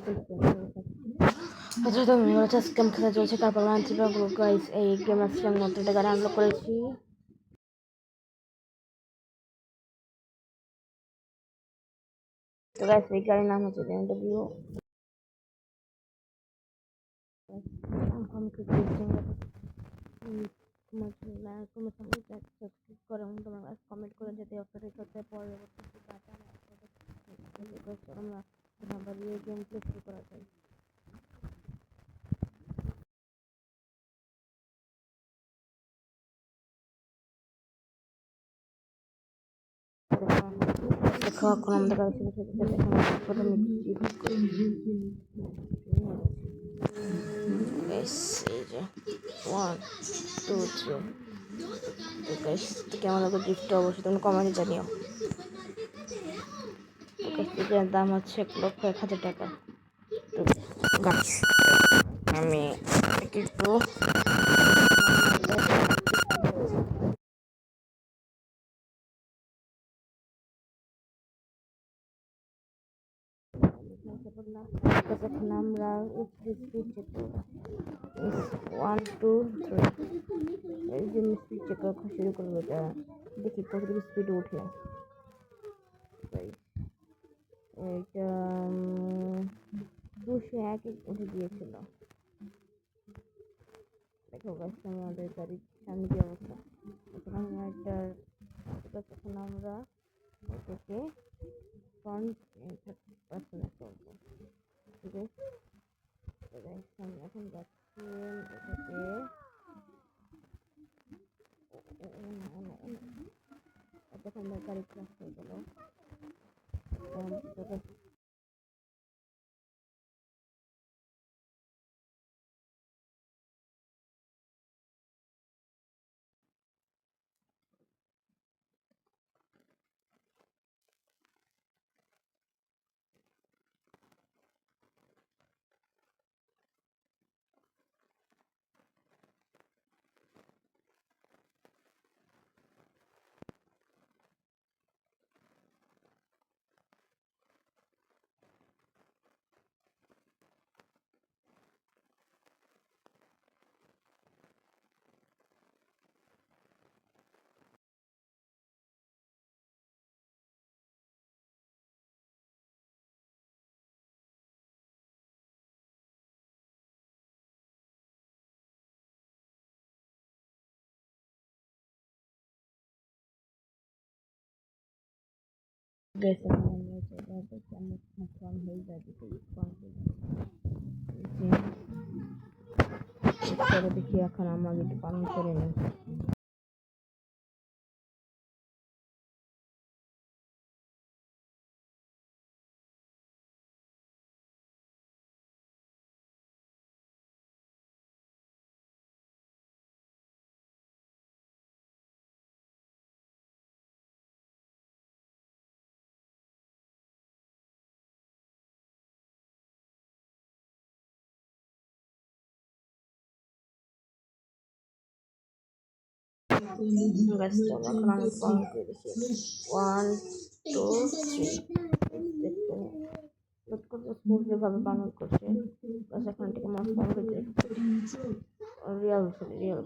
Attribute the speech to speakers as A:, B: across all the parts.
A: তো গেম খেলা চলছে, তারপর আনছি গাইস এই গেম আসছে আমি নতুন একটা গাড়ি আনলক করেছি। তো গাইস এই গাড়ির নাম হচ্ছে BMW। কমেন্ট করে যেতে করতে পরবর্তী আমরা আবার এই গেম প্লে শুরু করা যায়। দেখো এখন আমাদের কাছে প্রথমে এই যে 1 2 3 তো গাইস কেমন লাগলো গিফটটা অবশ্যই তুমি কমেন্টে জানিও। তো গাইস এটার দাম হচ্ছে 1,01,000 টাকা। তো গাইস আমি একটু এখন আমরা স্পিড চেক করব 1 2 3 এই যে স্পিড চেক করা শুরু করবো। এটা দেখি কতটুকু স্পিড উঠে। এটা 201 উঠে গিয়েছিল। দেখো গাছ আমাদের গাড়ির সামনে কি অবস্থা। এখন আমরা এখন আমরা এটাকে ফ্রন্ট করবো, ঠিক আছে। এখন যাচ্ছি এটাকে এখন গাড়ি ক্লাস হয়ে গেল। Guys, হয়ে যাবে দেখি এখন আমাকে একটু পালন করে নেই। এখন আমি পালন করে দেখি 1 2 3 স্মুথলি ভাবে পালন করছে। এখন থেকে মাছ পালন করছে রিয়াল রিয়াল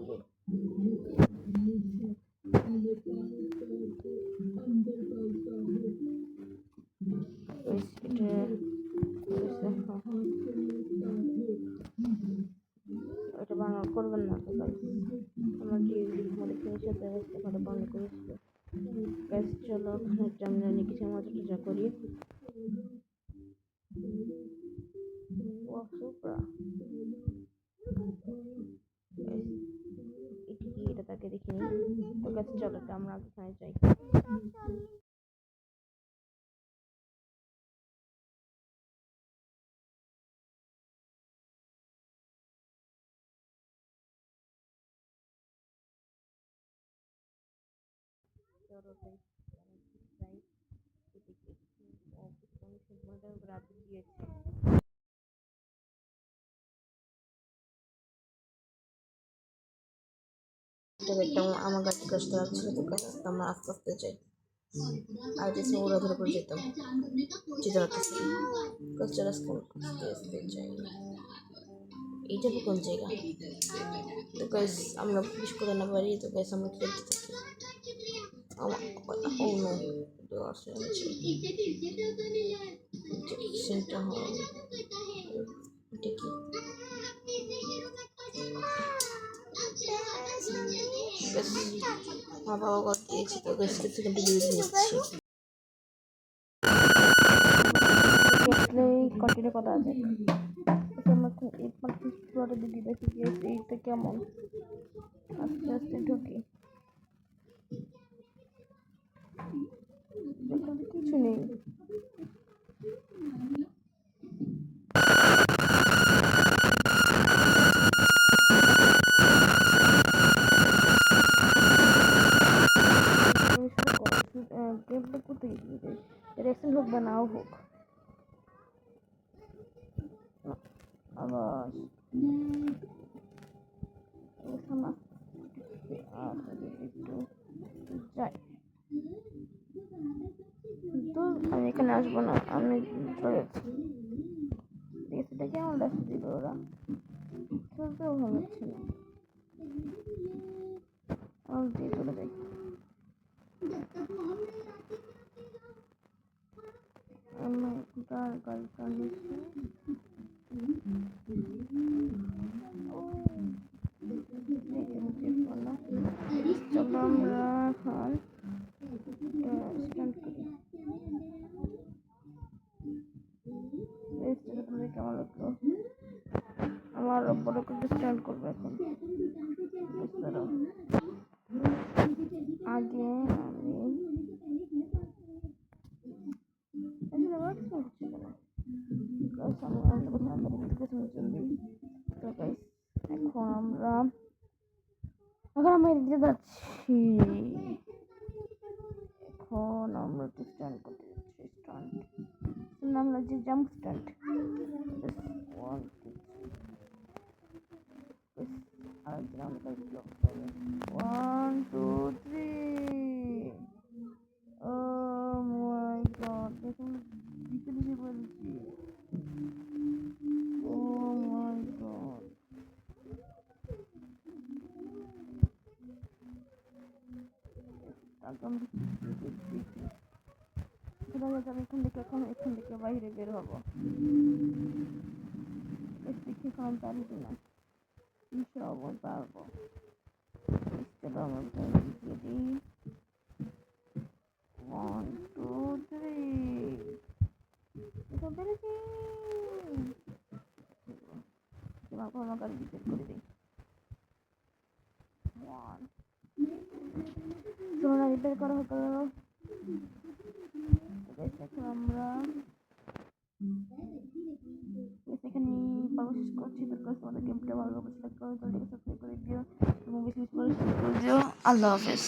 A: এটা বানানো করবেন না তো আমার যে মডিফিকেশন এখানে বানানো করেছিল। গ্যাস চলো আমরা কিছু মজা করি। এটা তাকে দেখিনি। ওর কাছে চলো আমরা ওখানে যাই। আমার গাড়ি কষ্ট লাগছিল, তো আমরা আস্তে আস্তে যাই। আর যে ওরা ধরে করে যেতাম যেতে পারতেছি কষ্ট আস্তে আস্তে যাই এইটা কোন জায়গা তো গাইস আমরা পুশ করে না পারি তো গাইস আমরা খেলতে থাকি ও নো আসে আছে সেন্টার হয় এটা কি মা বাবা ঘর দিয়েছি তো গাইস কিছু কিন্তু ইউজ নিচ্ছি কন্টিনিউ করা আছে আমরা এই ফ্লোরে দিদি দেখি যে এইটা কেমন আস্তে আস্তে ঢুকি এখানে কিছু নেই गेम कोথায় রিঅ্যাকশন হোক বা নাও হোক আবার একটু যাই তো আমি এখানে আসবো না আমি চলে যাচ্ছি এটা কেমন লাগছে দিল ওরা চলতেও ভালো হচ্ছে না আমি দিয়ে চলে যাই আমি তার গাড়িটা নিচ্ছি চলো আমরা এখন স্ট্যান্ড করি কেমন লাগলো আমার বড় করে স্ট্যান্ড করবো এখন আগে আমি এখন আমরা এদিকে যাচ্ছি এখন আমরা একটু স্ট্যান্ড করতে যাচ্ছি স্ট্যান্ড নাম লাগছে jump stand One, two, three. Oh my god, দেখুন দিতে দিতে বলছি Oh my god. আমি এখান থেকে বাইরে বের হবো দেখি এখন পারি কিনা ইনশাআল্লাহ পারবো চলো আমরা দিয়ে দিই 1 2 3 এটা পেরেছি আমার গাড়ি রিপেয়ার করে দিই 1 চলো রিপেয়ার করা হতো এখন আমরা এখানে পাবলিশ করছি তো তোমাদের গেমটা ভালো লাগলে সাবস্ক্রাইব করে দিও এবং বেশি বেশি করে দিও আল্লাহ হাফেজ